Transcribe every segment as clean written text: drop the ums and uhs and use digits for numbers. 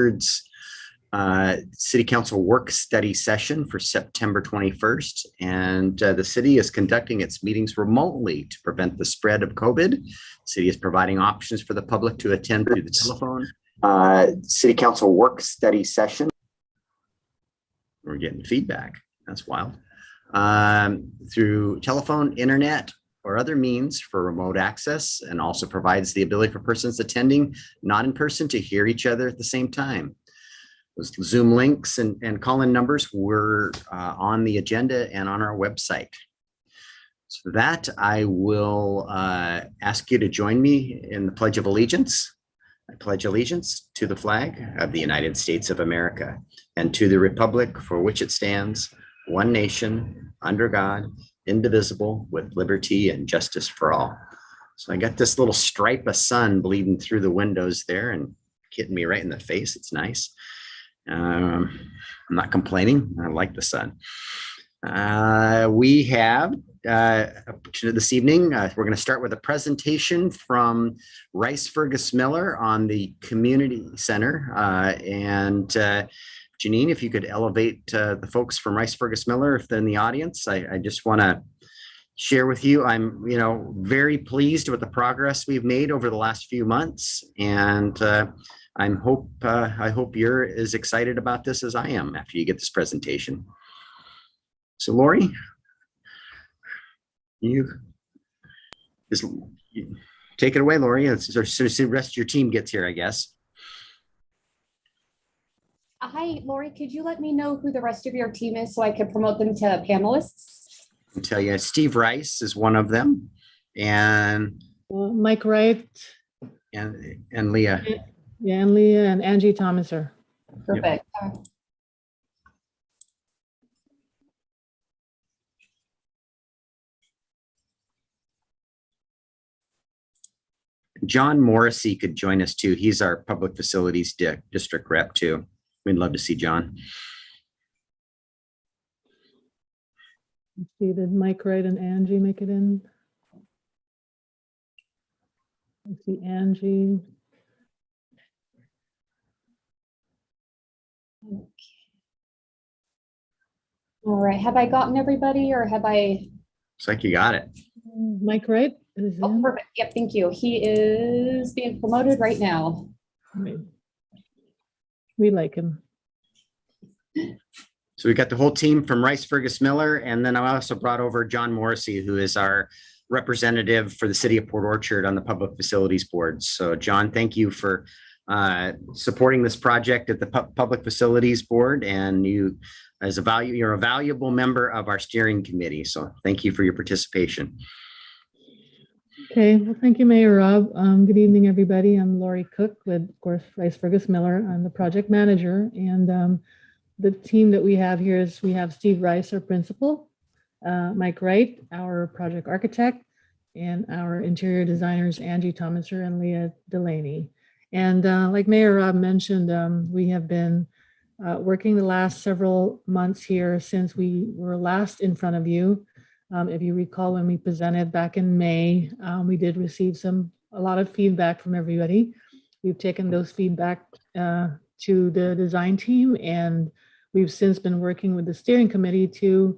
board's City Council work study session for September 21st. And the city is conducting its meetings remotely to prevent the spread of COVID. The city is providing options for the public to attend through the telephone. City Council work study session. We're getting feedback. That's wild. Through telephone, internet, or other means for remote access, and also provides the ability for persons attending not in person to hear each other at the same time. Those Zoom links and call-in numbers were on the agenda and on our website. So that I will ask you to join me in the Pledge of Allegiance. I pledge allegiance to the flag of the United States of America and to the republic for which it stands, one nation, under God, indivisible, with liberty and justice for all. So I got this little stripe of sun bleeding through the windows there and hitting me right in the face. It's nice. I'm not complaining. I like the sun. We have this evening, we're going to start with a presentation from Rice Fergus Miller on the community center. Janine, if you could elevate the folks from Rice Fergus Miller, if they're in the audience, I just want to share with you, I'm very pleased with the progress we've made over the last few months, and I hope you're as excited about this as I am after you get this presentation. So Lori, you take it away, Lori, as soon as the rest of your team gets here, I guess. Hi, Lori, could you let me know who the rest of your team is so I can promote them to panelists? I'll tell you, Steve Rice is one of them, and Mike Wright, and Leah. Yeah, and Leah and Angie Thomas are. Perfect. Yep. John Morrissey could join us too. He's our public facilities district rep too. We'd love to see John. Let's see, did Mike Wright and Angie make it in? Let's see, Angie. Okay. All right, have I gotten everybody or have I? Looks like you got it. Mike Wright is in. Oh, perfect. Yep, thank you. He is being promoted right now. Right. We like him. So we got the whole team from Rice Fergus Miller, and then I also brought over John Morrissey, who is our representative for the city of Port Orchard on the Public Facilities Board. So John, thank you for supporting this project at the Public Facilities Board, and you're a valuable member of our steering committee. So thank you for your participation. Okay, well, thank you, Mayor Rob. Good evening, everybody. I'm Lori Cook with, of course, Rice Fergus Miller. I'm the project manager, and the team that we have here is we have Steve Rice, our principal, Mike Wright, our project architect, and our interior designers, Angie Thomaser and Leah Delaney. And like Mayor Rob mentioned, we have been working the last several months here since we were last in front of you. If you recall, when we presented back in May, we did receive a lot of feedback from everybody. We've taken those feedback to the design team, and we've since been working with the steering committee to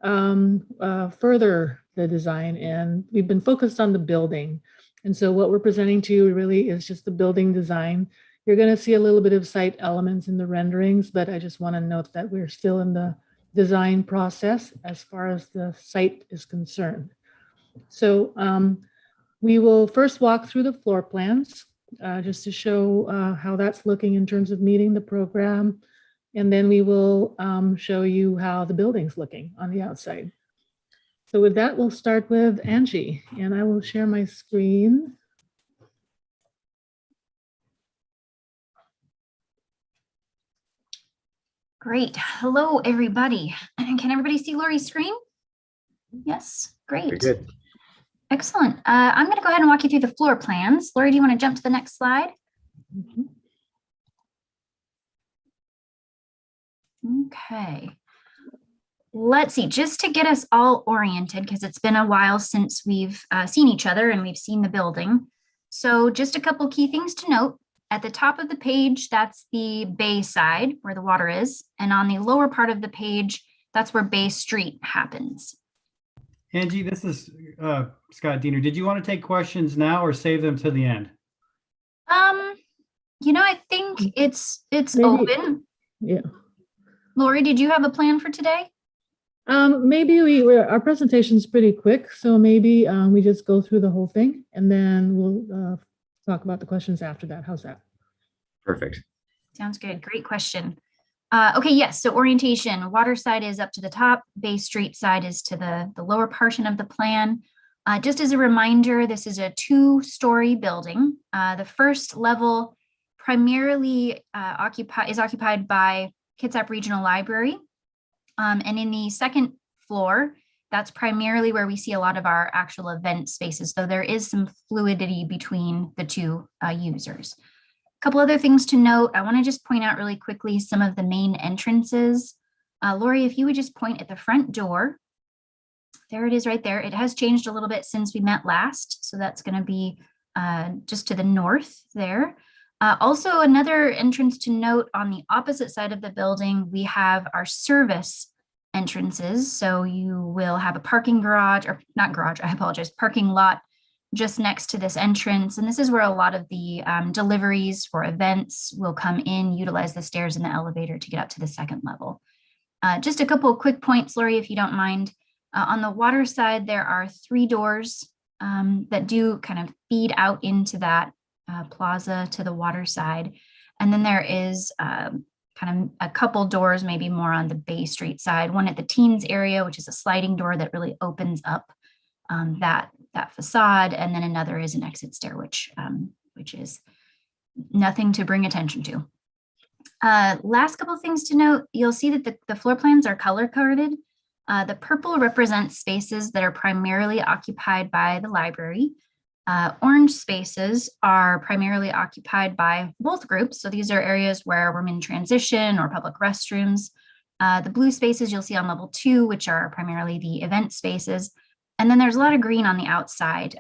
further the design, and we've been focused on the building. And so what we're presenting to you really is just the building design. You're going to see a little bit of site elements in the renderings, but I just want to note that we're still in the design process as far as the site is concerned. So we will first walk through the floor plans just to show how that's looking in terms of meeting the program. And then we will show you how the building's looking on the outside. So with that, we'll start with Angie, and I will share my screen. Great. Hello, everybody. Can everybody see Lori's screen? Yes, great. Very good. Excellent. I'm going to go ahead and walk you through the floor plans. Lori, do you want to jump to the next slide? Mhm. Okay. Let's see, just to get us all oriented, because it's been a while since we've seen each other and we've seen the building. So just a couple key things to note. at the top of the page, that's the Bay side where the water is. And on the lower part of the page, that's where Bay Street happens. Angie, this is Scott Diener. Did you want to take questions now or save them to the end? I think it's Maybe- open. Yeah. Lori, did you have a plan for today? Maybe our presentation's pretty quick, so maybe we just go through the whole thing and then we'll talk about the questions after that. How's that? Perfect. Sounds good. Great question. Okay, yes. So orientation, water side is up to the top, Bay Street side is to the lower portion of the plan. Just as a reminder, this is a 2-story building. The first level primarily is occupied by Kitsap Regional Library. And in the second floor, that's primarily where we see a lot of our actual event spaces, though there is some fluidity between the two users. A couple other things to note. I want to just point out really quickly some of the main entrances. Lori, if you would just point at the front door. There it is right there. It has changed a little bit since we met last. So that's going to be just to the north there. Also, another entrance to note on the opposite side of the building, we have our service entrances. So you will have a parking garage, or not garage, I apologize, parking lot just next to this entrance. And this is where a lot of the deliveries for events will come in, utilize the stairs and the elevator to get up to the second level. Just a couple of quick points, Lori, if you don't mind. On the water side, there are 3 doors that do kind of feed out into that plaza to the water side. And then there is kind of a couple doors, maybe more on the Bay Street side, one at the teens area, which is a sliding door that really opens up that facade. And then another is an exit stair, which is nothing to bring attention to. Last couple of things to note, you'll see that the floor plans are color coded. The purple represents spaces that are primarily occupied by the library. Orange spaces are primarily occupied by both groups. So these are areas where we're in transition or public restrooms. The blue spaces you'll see on level 2, which are primarily the event spaces. And then there's a lot of green on the outside.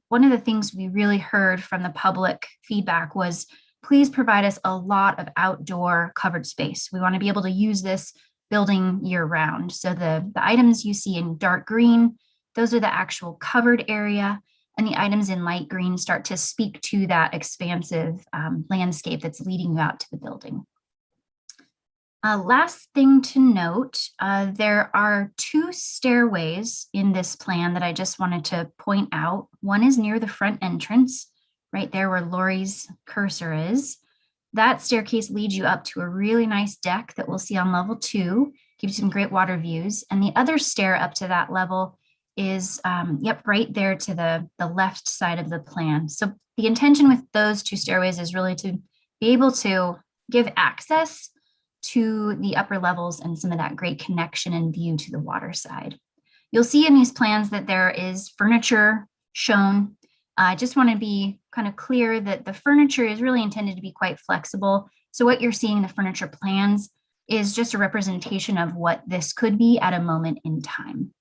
One of the things we really heard from the public feedback was, please provide us a lot of outdoor covered space. We want to be able to use this building year round. So the items you see in dark green, those are the actual covered area. And the items in light green start to speak to that expansive landscape that's leading you out to the building. Last thing to note, there are 2 stairways in this plan that I just wanted to point out. One is near the front entrance, right there where Lori's cursor is. That staircase leads you up to a really nice deck that we'll see on level 2, gives you some great water views. And the other stair up to that level is, right there to the left side of the plan. So the intention with those 2 stairways is really to be able to give access to the upper levels and some of that great connection and view to the water side. You'll see in these plans that there is furniture shown. I just want to be kind of clear that the furniture is really intended to be quite flexible. So what you're seeing in the furniture plans is just a representation of what this could be at a moment in time.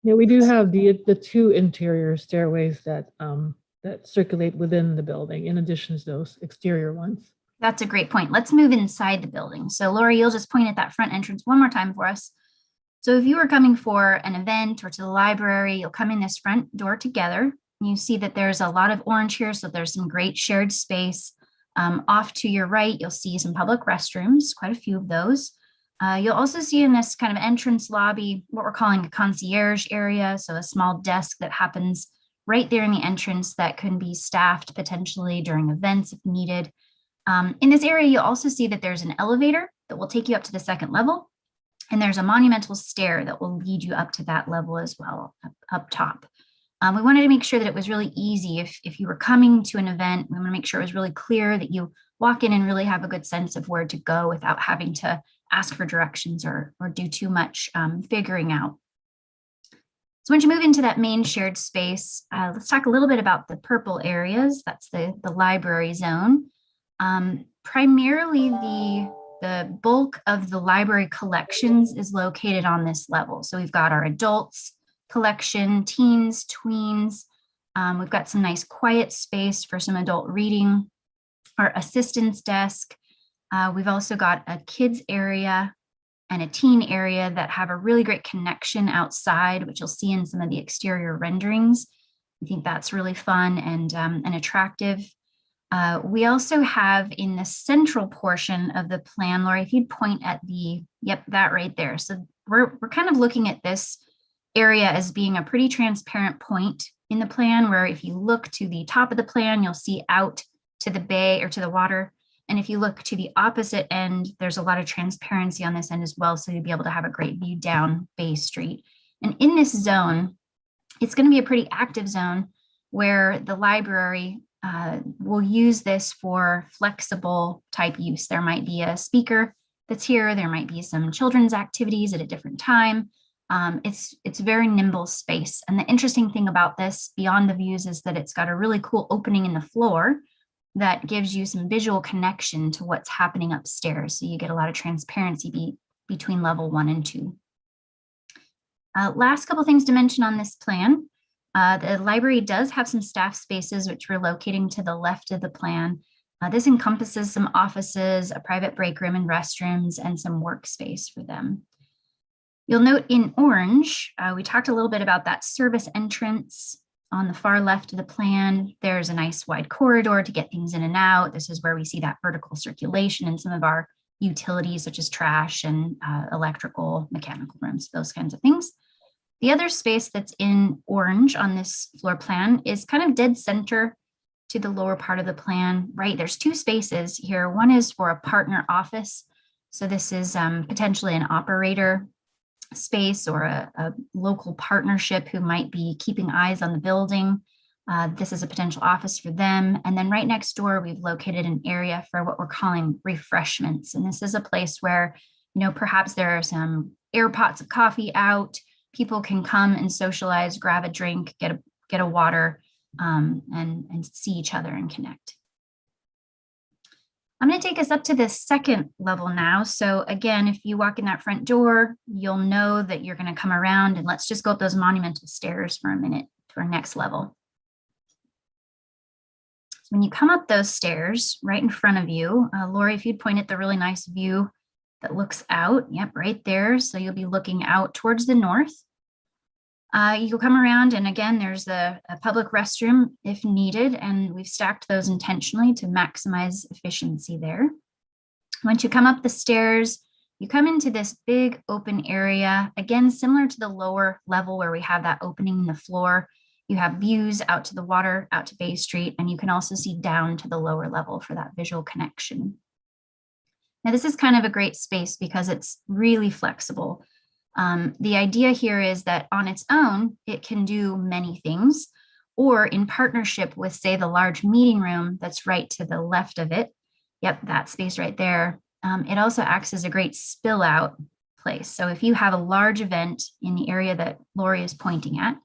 Yeah, we do have the 2 interior stairways that circulate within the building, in addition to those exterior ones. That's a great point. Let's move inside the building. So Lori, you'll just point at that front entrance one more time for us. So if you were coming for an event or to the library, you'll come in this front door together. You see that there's a lot of orange here, so there's some great shared space. Off to your right, you'll see some public restrooms, quite a few of those. You'll also see in this kind of entrance lobby what we're calling a concierge area, so a small desk that happens right there in the entrance that can be staffed potentially during events if needed. In this area, you'll also see that there's an elevator that will take you up to the second level, and there's a monumental stair that will lead you up to that level as well, up top. We wanted to make sure that it was really easy. If you were coming to an event, we want to make sure it was really clear that you walk in and really have a good sense of where to go without having to ask for directions or do too much figuring out. So once you move into that main shared space, let's talk a little bit about the purple areas. That's the library zone. Primarily the bulk of the library collections is located on this level. So we've got our adults collection, teens, tweens. We've got some nice quiet space for some adult reading. our assistance desk. We've also got a kids area and a teen area that have a really great connection outside, which you'll see in some of the exterior renderings. I think that's really fun and attractive. We also have in the central portion of the plan, Lori, if you'd point at that right there. So we're kind of looking at this area as being a pretty transparent point in the plan, where if you look to the top of the plan, you'll see out to the bay or to the water. And if you look to the opposite end, there's a lot of transparency on this end as well. So you'll be able to have a great view down Bay Street. And in this zone, it's going to be a pretty active zone where the library will use this for flexible type use. There might be a speaker that's here. There might be some children's activities at a different time. It's very nimble space. And the interesting thing about this beyond the views is that it's got a really cool opening in the floor that gives you some visual connection to what's happening upstairs. So you get a lot of transparency between level 1 and 2. Last couple things to mention on this plan. The library does have some staff spaces, which we're locating to the left of the plan. This encompasses some offices, a private break room and restrooms, and some workspace for them. You'll note in orange, we talked a little bit about that service entrance. On the far left of the plan, there's a nice wide corridor to get things in and out. This is where we see that vertical circulation in some of our utilities, such as trash and electrical, mechanical rooms, those kinds of things. The other space that's in orange on this floor plan is kind of dead center to the lower part of the plan, right? There's 2 spaces here. One is for a partner office. So this is potentially an operator space or a local partnership who might be keeping eyes on the building. This is a potential office for them. And then right next door, we've located an area for what we're calling refreshments. And this is a place where, perhaps there are some air pots of coffee out. People can come and socialize, grab a drink, get a water, and see each other and connect. I'm going to take us up to the second level now. So again, if you walk in that front door, you'll know that you're going to come around, and let's just go up those monumental stairs for a minute to our next level. So when you come up those stairs right in front of you, Lori, if you'd point at the really nice view that looks out, yep, right there. So you'll be looking out towards the north. You'll come around, and again, there's a public restroom if needed, and we've stacked those intentionally to maximize efficiency there. Once you come up the stairs, you come into this big open area, again, similar to the lower level where we have that opening in the floor. You have views out to the water, out to Bay Street, and you can also see down to the lower level for that visual connection. Now, this is kind of a great space because it's really flexible. The idea here is that on its own, it can do many things, or in partnership with, say, the large meeting room that's right to the left of it. Yep, that space right there. It also acts as a great spill out place. So if you have a large event in the area that Lori is pointing at,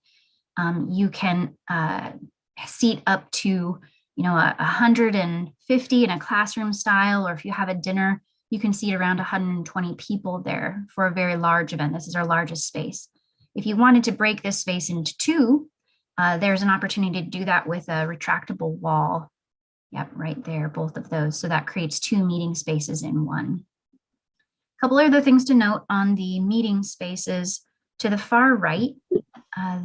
you can seat up to 150 in a classroom style, or if you have a dinner, you can seat around 120 people there for a very large event. This is our largest space. If you wanted to break this space into 2, there's an opportunity to do that with a retractable wall. Yep, right there, both of those. So that creates 2 meeting spaces in one. A couple other things to note on the meeting spaces. To the far right,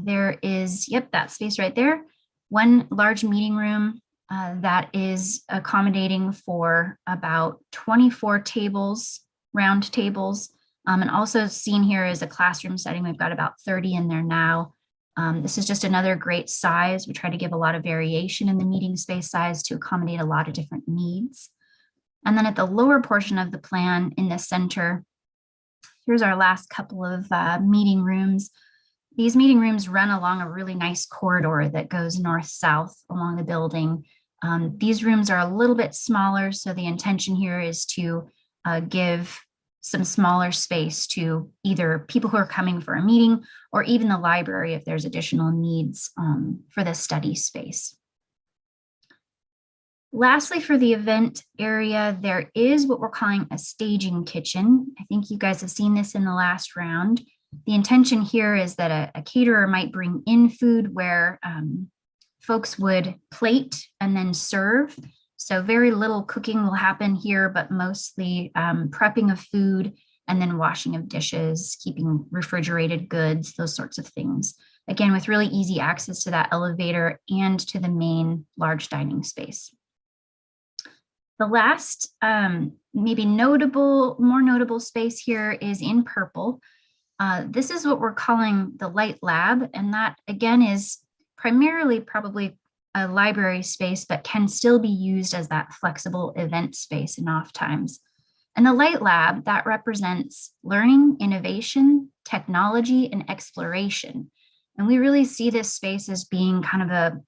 there is, yep, that space right there. One large meeting room that is accommodating for about 24 tables, round tables. And also seen here is a classroom setting. We've got about 30 in there now. This is just another great size. We try to give a lot of variation in the meeting space size to accommodate a lot of different needs. And then at the lower portion of the plan in the center, here's our last couple of meeting rooms. These meeting rooms run along a really nice corridor that goes north-south along the building. These rooms are a little bit smaller, so the intention here is to give some smaller space to either people who are coming for a meeting or even the library if there's additional needs for the study space. Lastly, for the event area, there is what we're calling a staging kitchen. I think you guys have seen this in the last round. The intention here is that a caterer might bring in food where folks would plate and then serve. So very little cooking will happen here, but mostly prepping of food and then washing of dishes, keeping refrigerated goods, those sorts of things. Again, with really easy access to that elevator and to the main large dining space. The last maybe more notable space here is in purple. This is what we're calling the light lab. And that again is primarily probably a library space, but can still be used as that flexible event space in off times. And the light lab, that represents learning, innovation, technology, and exploration. And we really see this space as being kind of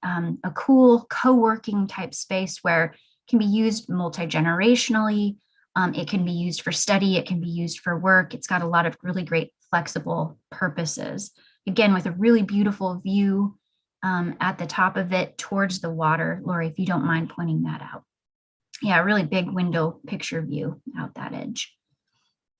a cool co-working type space where it can be used multi-generationally. It can be used for study. It can be used for work. It's got a lot of really great flexible purposes. Again, with a really beautiful view at the top of it towards the water. Lori, if you don't mind pointing that out. Yeah, really big window picture view out that edge.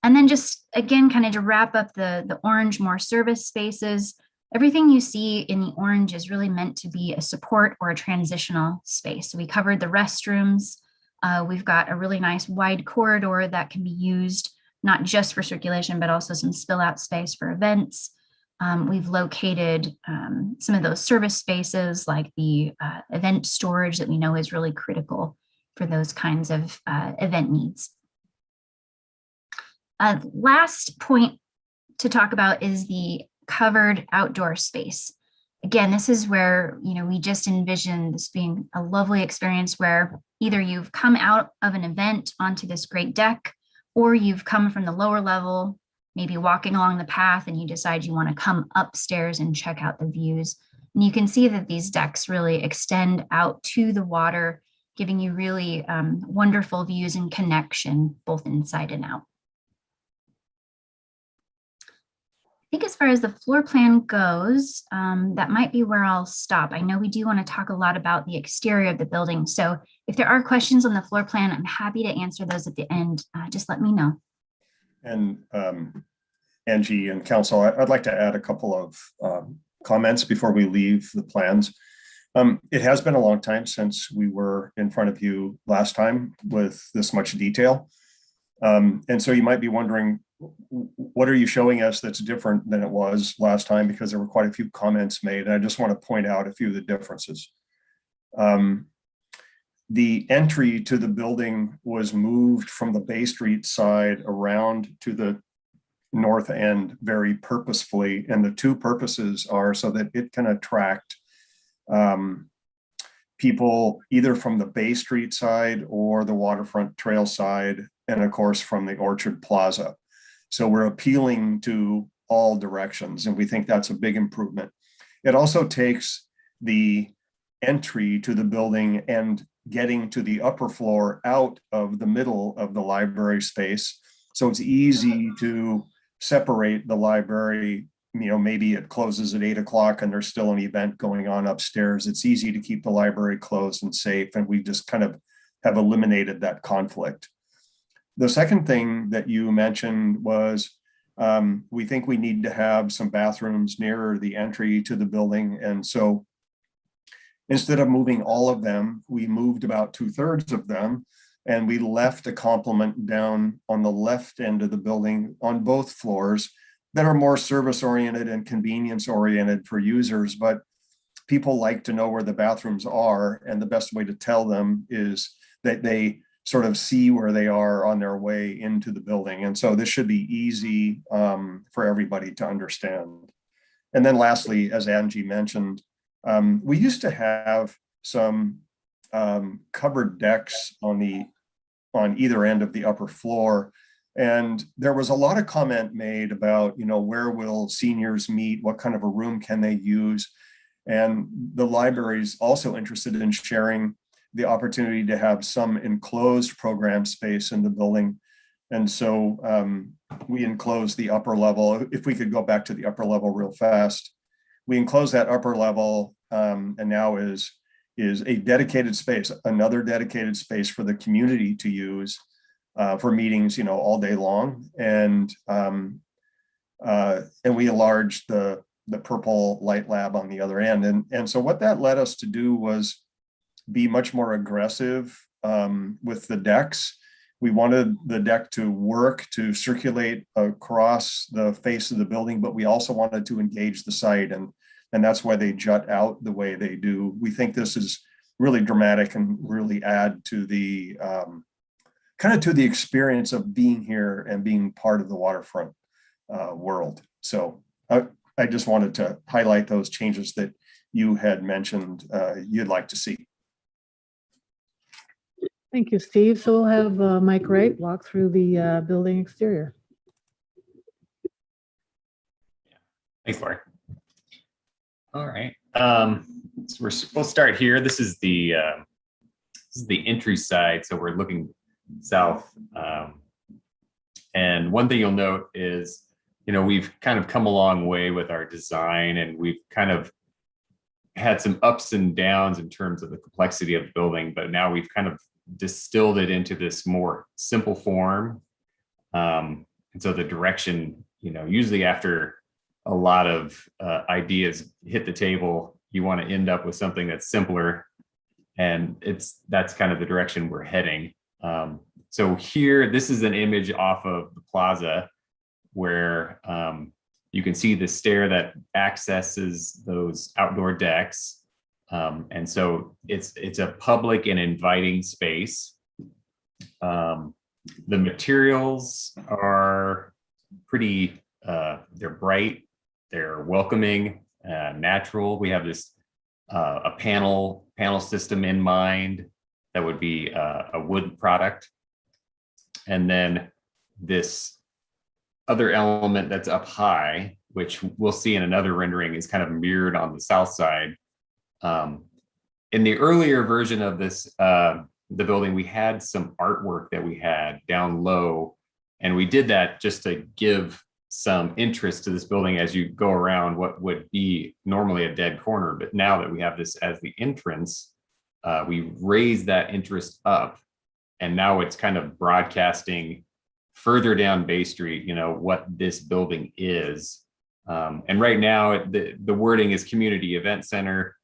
And then just again, kind of to wrap up the orange, more service spaces, everything you see in the orange is really meant to be a support or a transitional space. So we covered the restrooms. We've got a really nice wide corridor that can be used not just for circulation, but also some spill out space for events. We've located some of those service spaces like the event storage that we know is really critical for those kinds of event needs. Last point to talk about is the covered outdoor space. Again, this is where, we just envision this being a lovely experience where either you've come out of an event onto this great deck, or you've come from the lower level, maybe walking along the path, and you decide you want to come upstairs and check out the views. And you can see that these decks really extend out to the water, giving you really wonderful views and connection both inside and out. I think as far as the floor plan goes, that might be where I'll stop. I know we do want to talk a lot about the exterior of the building. So if there are questions on the floor plan, I'm happy to answer those at the end. Just let me know. And Angie and council, I'd like to add a couple of comments before we leave the plans. It has been a long time since we were in front of you last time with this much detail. And so you might be wondering, what are you showing us that's different than it was last time? Because there were quite a few comments made, and I just want to point out a few of the differences. The entry to the building was moved from the Bay Street side around to the north end very purposefully. And the two purposes are so that it can attract people either from the Bay Street side or the waterfront trail side, and of course from the Orchard Plaza. So we're appealing to all directions, and we think that's a big improvement. It also takes the entry to the building and getting to the upper floor out of the middle of the library space. So it's easy to separate the library. Maybe it closes at 8 o'clock and there's still an event going on upstairs. It's easy to keep the library closed and safe, and we just kind of have eliminated that conflict. The second thing that you mentioned was we think we need to have some bathrooms nearer the entry to the building. And so instead of moving all of them, we moved about 2/3 of them, and we left a complement down on the left end of the building on both floors that are more service oriented and convenience oriented for users. But people like to know where the bathrooms are, and the best way to tell them is that they sort of see where they are on their way into the building. And so this should be easy for everybody to understand. And then lastly, as Angie mentioned, we used to have some covered decks on either end of the upper floor. And there was a lot of comment made about, where will seniors meet? What kind of a room can they use? And the library is also interested in sharing the opportunity to have some enclosed program space in the building. And so we enclose the upper level. If we could go back to the upper level real fast, we enclose that upper level and now is a dedicated space, another dedicated space for the community to use for meetings, all day long. And we enlarged the purple light lab on the other end. And so what that led us to do was be much more aggressive with the decks. We wanted the deck to work, to circulate across the face of the building, but we also wanted to engage the site, and that's why they jut out the way they do. We think this is really dramatic and really add to the kind of to the experience of being here and being part of the waterfront world. So I just wanted to highlight those changes that you had mentioned you'd like to see. Thank you, Steve. So we'll have Mike Wright walk through the building exterior. Thanks, Lori. All right. So we'll start here. This is the entry side. So we're looking south. And one thing you'll note is, we've kind of come a long way with our design, and we've kind of had some ups and downs in terms of the complexity of the building, but now we've kind of distilled it into this more simple form. And so the direction, usually after a lot of ideas hit the table, you want to end up with something that's simpler, and that's kind of the direction we're heading. So here, this is an image off of the plaza where you can see the stair that accesses those outdoor decks. And so it's a public and inviting space. The materials are pretty, they're bright, they're welcoming, natural. We have this a panel system in mind that would be a wood product. And then this other element that's up high, which we'll see in another rendering, is kind of mirrored on the south side. In the earlier version of this, the building, we had some artwork that we had down low, and we did that just to give some interest to this building as you go around what would be normally a dead corner. But now that we have this as the entrance, we raise that interest up, and now it's kind of broadcasting further down Bay Street, what this building is. And right now the wording is community event center.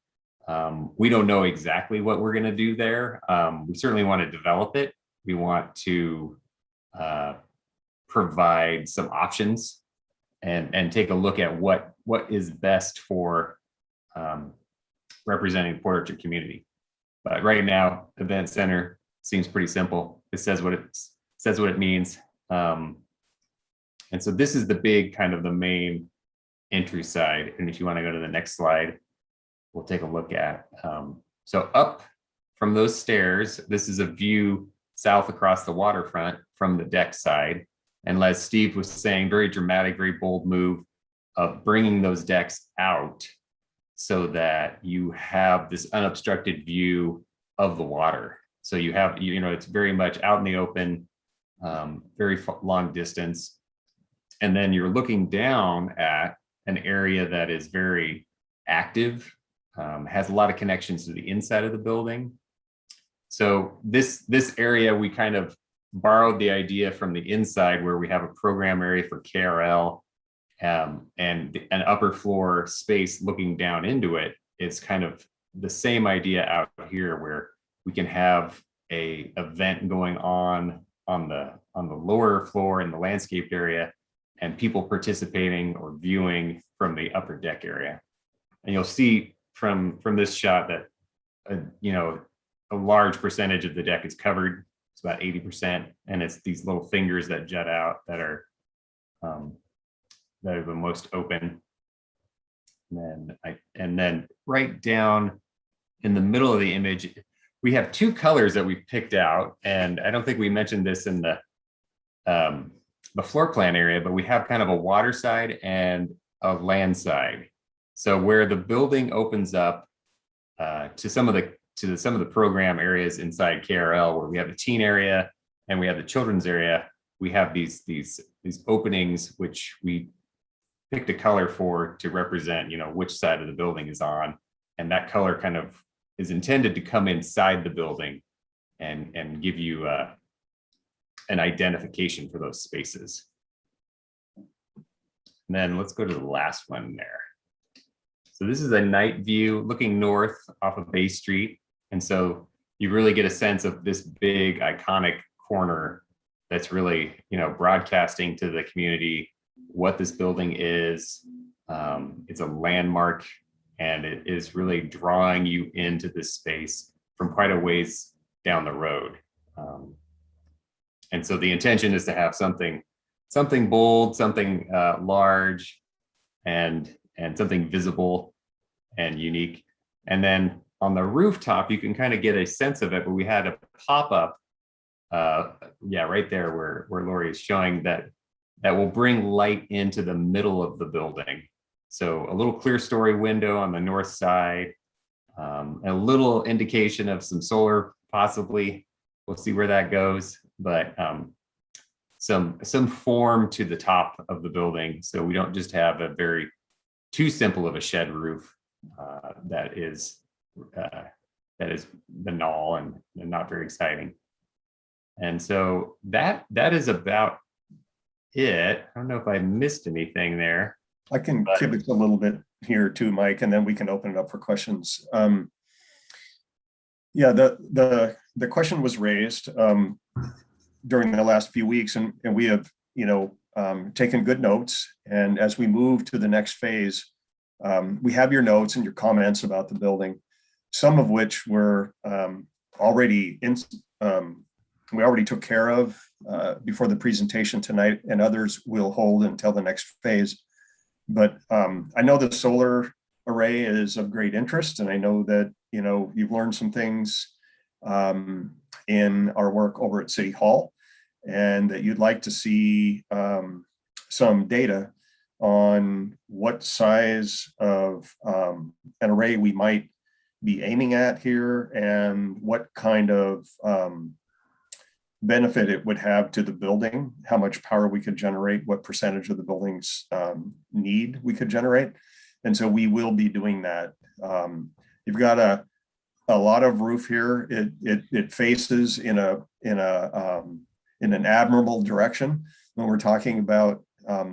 We don't know exactly what we're going to do there. We certainly want to develop it. We want to provide some options and take a look at what is best for representing the Port Orchard community. But right now, event center seems pretty simple. It says what it means. And so this is the big kind of the main entry side. And if you want to go to the next slide, we'll take a look at. So up from those stairs, this is a view south across the waterfront from the deck side. And as Steve was saying, very dramatic, very bold move of bringing those decks out so that you have this unobstructed view of the water. So you have, it's very much out in the open, very long distance. And then you're looking down at an area that is very active, has a lot of connections to the inside of the building. So this area, we kind of borrowed the idea from the inside, where we have a program area for KRL, and an upper floor space looking down into it. It's kind of the same idea out here, where we can have a event going on the lower floor in the landscaped area, and people participating or viewing from the upper deck area. And you'll see from this shot that a large percentage of the deck is covered. It's about 80%, and it's these little fingers that jut out that are the most open. And then right down in the middle of the image, we have two colors that we picked out, and I don't think we mentioned this in the floor plan area, but we have kind of a water side and a land side. So where the building opens up to some of the program areas inside KRL, where we have the teen area and we have the children's area, we have these openings, which we picked a color for to represent, which side of the building is on. And that color kind of is intended to come inside the building and give you an identification for those spaces. And then let's go to the last one there. So this is a night view looking north off of Bay Street. And so you really get a sense of this big iconic corner that's really, broadcasting to the community what this building is. It's a landmark, and it is really drawing you into this space from quite a ways down the road. And so the intention is to have something bold, something large, and something visible and unique. And then on the rooftop, you can kind of get a sense of it, but we had a pop-up, right there where Lori is showing that will bring light into the middle of the building. So a little clear story window on the north side, a little indication of some solar possibly. We'll see where that goes, but some form to the top of the building, so we don't just have a very too simple of a shed roof that is banal and not very exciting. And so that is about it. I don't know if I missed anything there. I can kibitz a little bit here too, Mike, and then we can open it up for questions. The question was raised during the last few weeks, and we have, taken good notes. And as we move to the next phase, we have your notes and your comments about the building, some of which were already we already took care of before the presentation tonight, and others will hold until the next phase. But I know the solar array is of great interest, and I know that you've learned some things in our work over at City Hall, and that you'd like to see some data on what size of an array we might be aiming at here, and what kind of benefit it would have to the building, how much power we could generate, what percentage of the building's need we could generate. And so we will be doing that. You've got a lot of roof here. It faces in an admirable direction. When we're talking about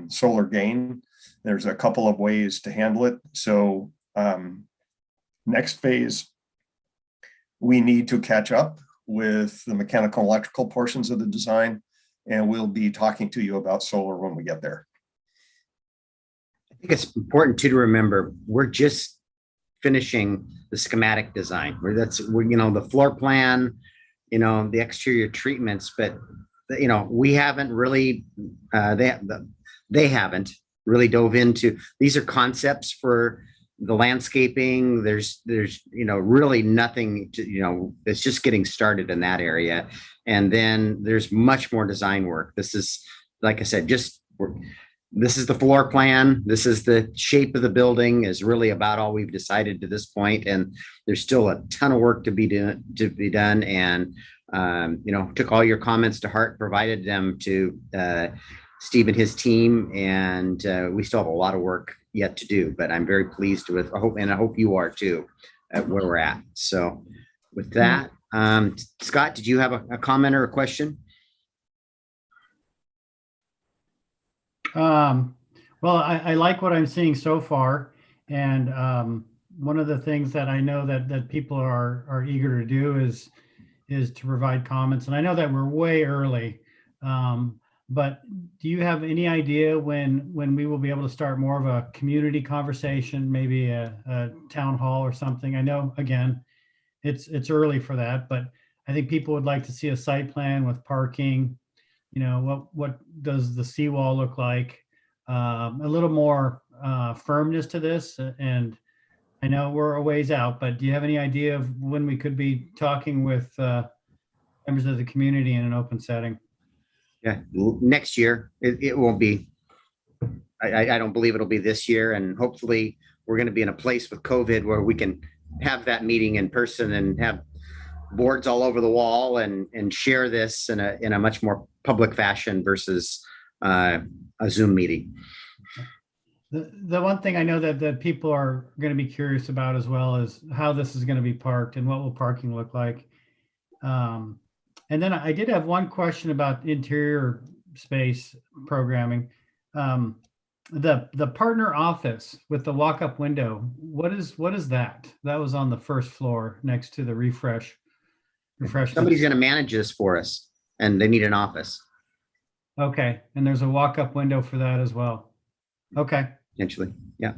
solar gain, there's a couple of ways to handle it. So next phase, we need to catch up with the mechanical and electrical portions of the design, and we'll be talking to you about solar when we get there. I think it's important too to remember, we're just finishing the schematic design, the floor plan, the exterior treatments, but we haven't really, they haven't really dove into, these are concepts for the landscaping. There's really nothing to, it's just getting started in that area. And then there's much more design work. This is, like I said, this is the floor plan. This is the shape of the building is really about all we've decided to this point. And there's still a ton of work to be done. And, took all your comments to heart, provided them to Steve and his team. And we still have a lot of work yet to do, but I'm very pleased with, I hope you are too, at where we're at. So with that, Scott, did you have a comment or a question? Well, I like what I'm seeing so far. And one of the things that I know that people are eager to do is to provide comments. And I know that we're way early, but do you have any idea when we will be able to start more of a community conversation, maybe a town hall or something? I know, again, it's early for that, but I think people would like to see a site plan with parking. What does the seawall look like? A little more firmness to this. And I know we're a ways out, but do you have any idea of when we could be talking with members of the community in an open setting? Yeah, next year. It won't be, I don't believe it'll be this year. And hopefully we're going to be in a place with COVID where we can have that meeting in person and have boards all over the wall and share this in a much more public fashion versus a Zoom meeting. The one thing I know that people are going to be curious about as well is how this is going to be parked and what will parking look like. And then I did have one question about interior space programming. The partner office with the walk-up window, what is that? That was on the first floor next to the refresh refresh. Somebody's going to manage this for us and they need an office Okay, and there's a walk-up window for that as well. Okay, potentially. Yeah.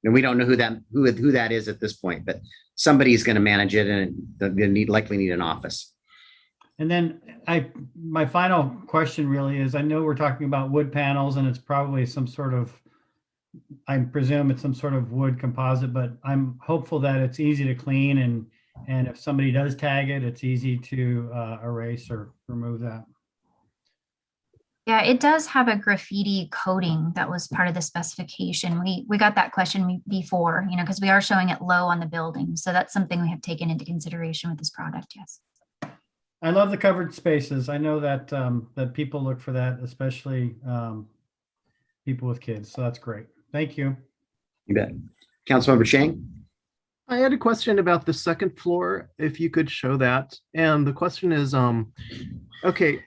And we don't know who that is at this point, but somebody's going to manage it and they likely need an office. and then my final question really is, I know we're talking about wood panels and it's probably some sort of, I presume it's some sort of wood composite, but I'm hopeful that it's easy to clean and if somebody does tag it, it's easy to erase or remove that. Yeah, it does have a graffiti coating that was part of the specification. We got that question before, because we are showing it low on the building. So that's something we have taken into consideration with this product, yes. I love the covered spaces. I know that that people look for that, especially people with kids. So that's great. Thank you. You bet. Councilmember Chang? I had a question about the second floor, if you could show that. And the question is, okay,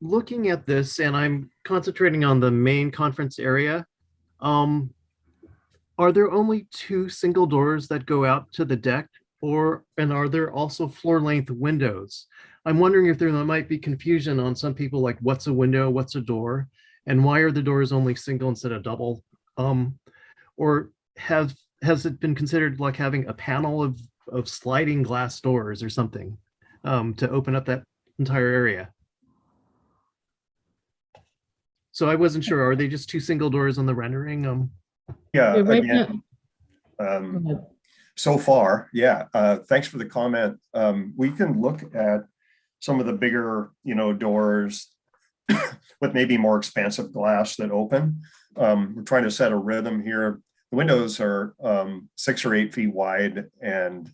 looking at this, and I'm concentrating on the main conference area, are there only 2 single doors that go out to the deck, and are there also floor length windows? I'm wondering if there might be confusion on some people, like what's a window, what's a door, and why are the doors only single instead of double? Or has it been considered like having a panel of sliding glass doors or something to open up that entire area? So I wasn't sure. Are they just 2 single doors on the rendering? Yeah, Right again, now, so far, yeah. Thanks for the comment. We can look at some of the bigger, doors with maybe more expansive glass that open. We're trying to set a rhythm here. The windows are 6 or 8 feet wide, and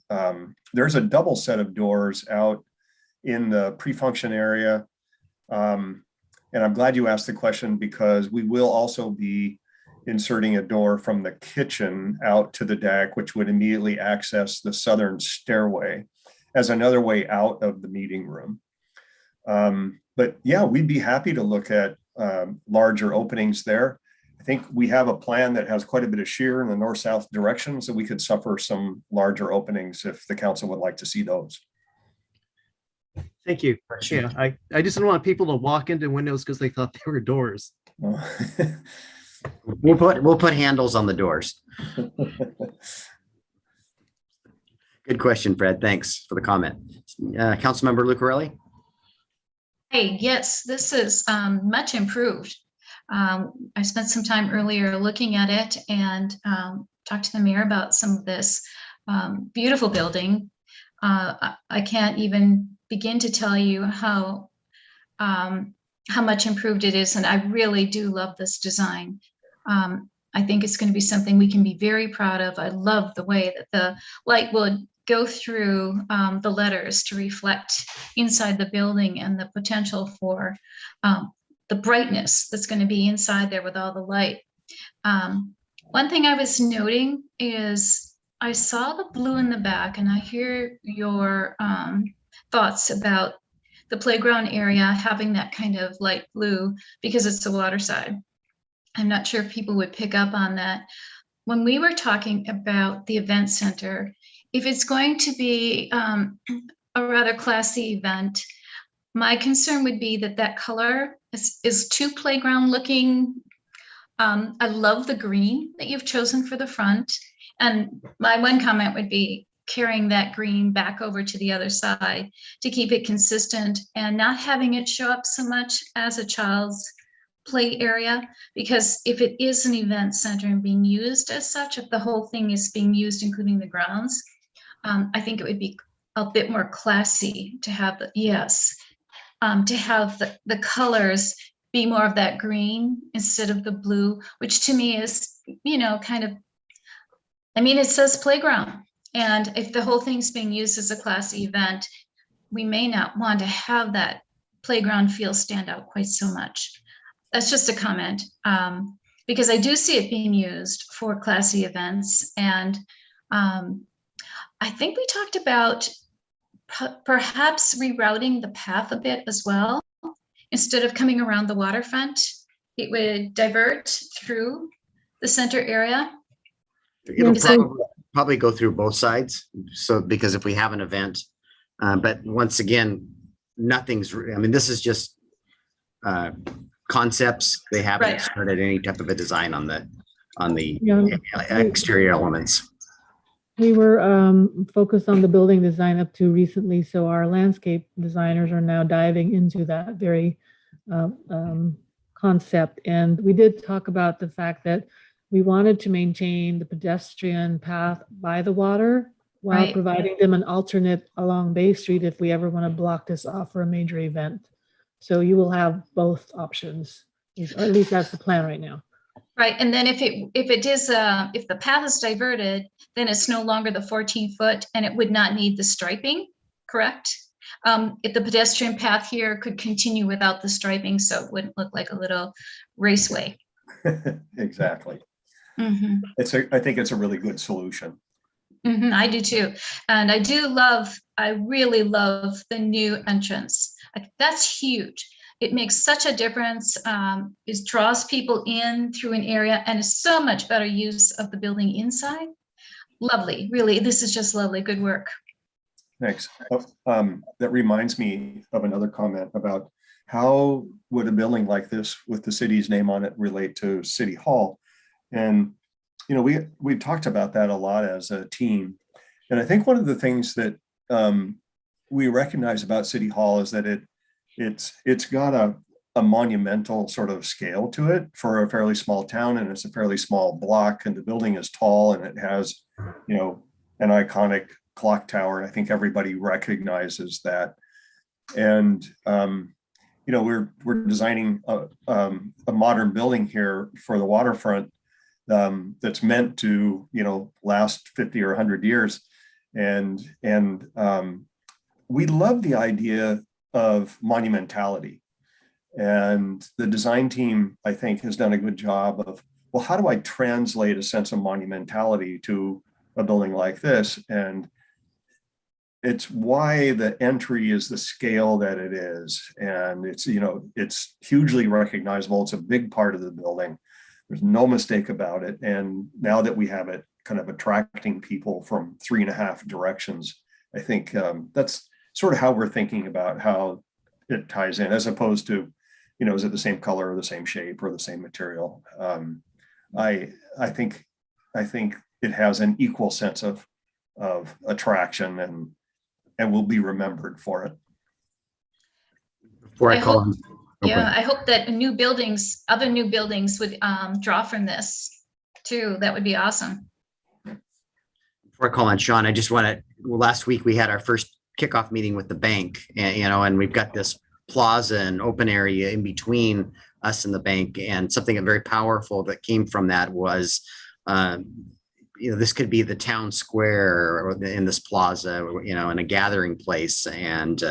there's a double set of doors out in the pre-function area. And I'm glad you asked the question because we will also be inserting a door from the kitchen out to the deck, which would immediately access the southern stairway as another way out of the meeting room. But yeah, we'd be happy to look at larger openings there. I think we have a plan that has quite a bit of shear in the north-south direction, so we could suffer some larger openings if the council would like to see those. Thank you. Yeah, I just didn't want people to walk into windows because they thought they were doors. We'll put handles on the doors. Good question, Fred. Thanks for the comment. Councilmember Lucarelli? Hey, yes, this is much improved. I spent some time earlier looking at it and talked to the mayor about some of this beautiful building. I can't even begin to tell you how much improved it is, and I really do love this design. I think it's going to be something we can be very proud of. I love the way that the light will go through the letters to reflect inside the building and the potential for the brightness that's going to be inside there with all the light. One thing I was noting is I saw the blue in the back, and I hear your thoughts about the playground area having that kind of light blue because it's the water side. I'm not sure if people would pick up on that. When we were talking about the event center, if it's going to be a rather classy event, my concern would be that color is too playground looking. I love the green that you've chosen for the front. And my one comment would be carrying that green back over to the other side to keep it consistent and not having it show up so much as a child's play area, because if it is an event center and being used as such, if the whole thing is being used, including the grounds, I think it would be a bit more classy to have to have the colors be more of that green instead of the blue, which to me is, kind of, it says playground. And if the whole thing's being used as a classy event, we may not want to have that playground feel stand out quite so much. That's just a comment, because I do see it being used for classy events. And I think we talked about perhaps rerouting the path a bit as well. Instead of coming around the waterfront, it would divert through the center area. probably go through both sides. So, because if we have an event, but once again, I mean, this is just concepts. They haven't Right. started any type of a design on the Yeah, exterior elements. we were focused on the building design up to recently, so our landscape designers are now diving into that very concept. And we did talk about the fact that we wanted to maintain the pedestrian path by the water while Right. providing them an alternate along Bay Street if we ever want to block this off for a major event. So you will have both options, or at least that's the plan right now. Right, and then if the path is diverted, then it's no longer the 14-foot and it would not need the striping, correct? If the pedestrian path here could continue without the striping, so it wouldn't look like a little raceway. Exactly. Mhm. I think it's a really good solution. I do too. And I really love the new entrance. Like, that's huge. It makes such a difference. It draws people in through an area and is so much better use of the building inside. Lovely, really. This is just lovely. Good work. Thanks. That reminds me of another comment about how would a building like this with the city's name on it relate to City Hall? And, you know, we've talked about that a lot as a team. And I think one of the things that we recognize about City Hall is that it's got a monumental sort of scale to it for a fairly small town, and it's a fairly small block, and the building is tall, and it has, you know, an iconic clock tower, and I think everybody recognizes that. And you know, we're designing a modern building here for the waterfront that's meant to, you know, last 50 or 100 years, and we love the idea of monumentality. And the design team, I think, has done a good job of, well, how do I translate a sense of monumentality to a building like this? And it's why the entry is the scale that it is. And it's, you know, it's hugely recognizable. It's a big part of the building. There's no mistake about it. And now that we have it kind of attracting people from 3.5 directions, I think that's sort of how we're thinking about how it ties in, as opposed to, you know, is it the same color or the same shape or the same material? I think it has an equal sense of attraction and will be remembered for it. Before I call him, Yeah, I hope that other new buildings would draw from this too. That would be awesome. before I call on Sean, I just want to, well, last week we had our first kickoff meeting with the bank, and, you know, and we've got this plaza and open area in between us and the bank. And something very powerful that came from that was, you know, this could be the town square or in this plaza, you know, in a gathering place. And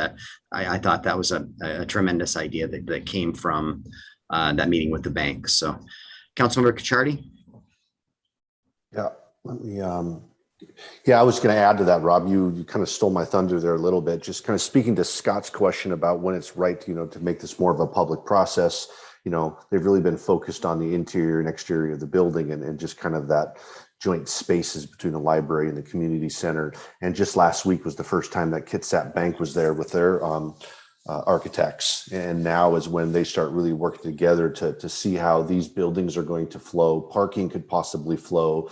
I thought that was a tremendous idea that came from that meeting with the bank. So, Councilmember Cacciardi. Yeah, let me, yeah, I was going to add to that, Rob. You kind of stole my thunder there a little bit, just kind of speaking to Scott's question about when it's right, you know, to make this more of a public process. You know, they've really been focused on the interior and exterior of the building and just kind of that joint spaces between the library and the community center. And just last week was the first time that Kitsap Bank was there with their architects. And now is when they start really working together to see how these buildings are going to flow. Parking could possibly flow.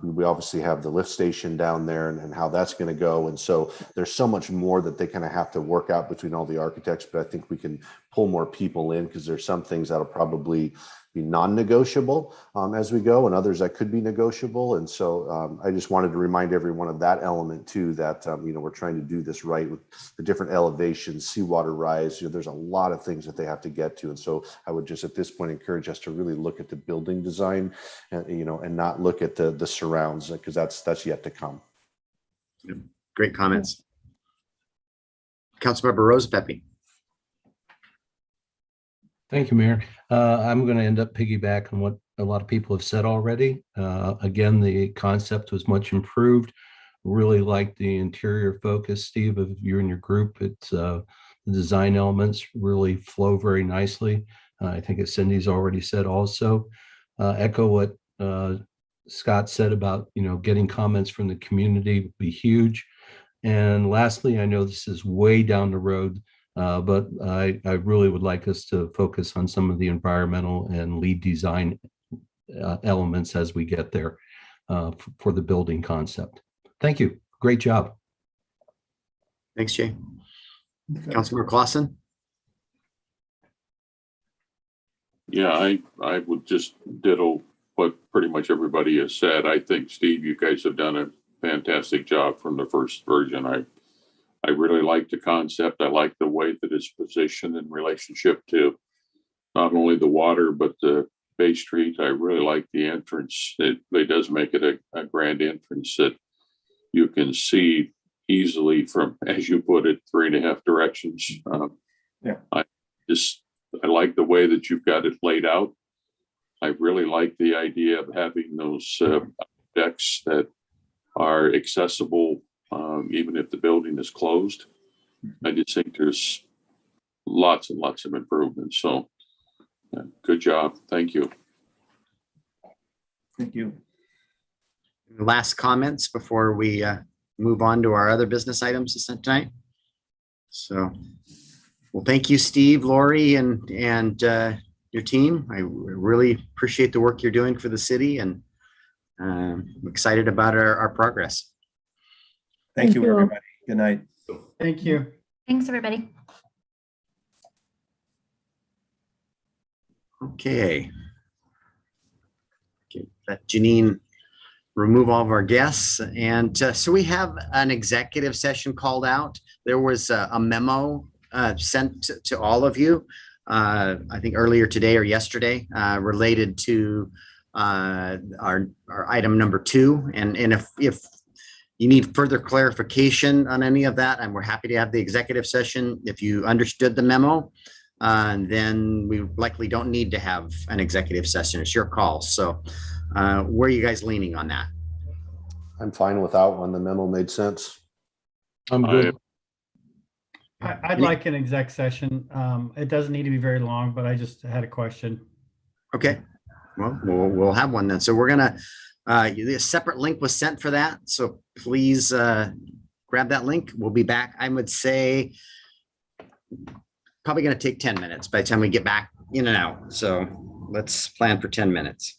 We obviously have the lift station down there and how that's going to go. And so there's so much more that they kind of have to work out between all the architects, but I think we can pull more people in because there's some things that'll probably be non-negotiable as we go, and others that could be negotiable. And so I just wanted to remind everyone of that element too, that you know, we're trying to do this right with the different elevations, seawater rise. You know, there's a lot of things that they have to get to, and so I would just at this point encourage us to really look at the building design, and you know, and not look at the surrounds, because that's yet to come. Great comments. Councilmember Rosepepe. Thank you, Mayor. I'm going to end up piggyback on what a lot of people have said already. Again, the concept was much improved. Really like the interior focus, Steve, of you and your group. It's the design elements really flow very nicely. I think as Cindy's already said also. Echo what Scott said about, getting comments from the community would be huge. And lastly, I know this is way down the road, but I really would like us to focus on some of the environmental and lead design elements as we get there for the building concept. Thank you. Great job. Thanks, Jay. Councilmember Clausen? Yeah, I would just ditto what pretty much everybody has said. I think, Steve, you guys have done a fantastic job from the first version. I really like the concept. I like the way that it's positioned in relationship to not only the water, but the Bay Street. I really like the entrance. It does make it a grand entrance that you can see easily from, as you put it, 3.5 directions. I like the way that you've got it laid out. I really like the idea of having those decks that are accessible even if the building is closed. I just think there's lots and lots of improvements. So good job. Thank you. Thank you. Last comments before we move on to our other business items tonight. So, well, thank you, Steve, Lori, and your team. I really appreciate the work you're doing for the city, and I'm excited about our progress. Thank you, you all. everybody. Good night. Thank you. Thanks, everybody. Okay. Let Janine remove all of our guests. And so we have an executive session called out. There was a memo sent to all of you, I think earlier today or yesterday, related to our item number 2. And if you need further clarification on any of that, and we're happy to have the executive session. If you understood the memo, then we likely don't need to have an executive session. It's your call. So where are you guys leaning on that? I'm fine with that one. The memo made sense. I'm good. I'd like an exec session. It doesn't need to be very long, but I just had a question. Okay, well, we'll have one then. So we're gonna, a separate link was sent for that. So please grab that link. We'll be back. I would say probably gonna take 10 minutes by the time we get back in and out. So let's plan for 10 minutes.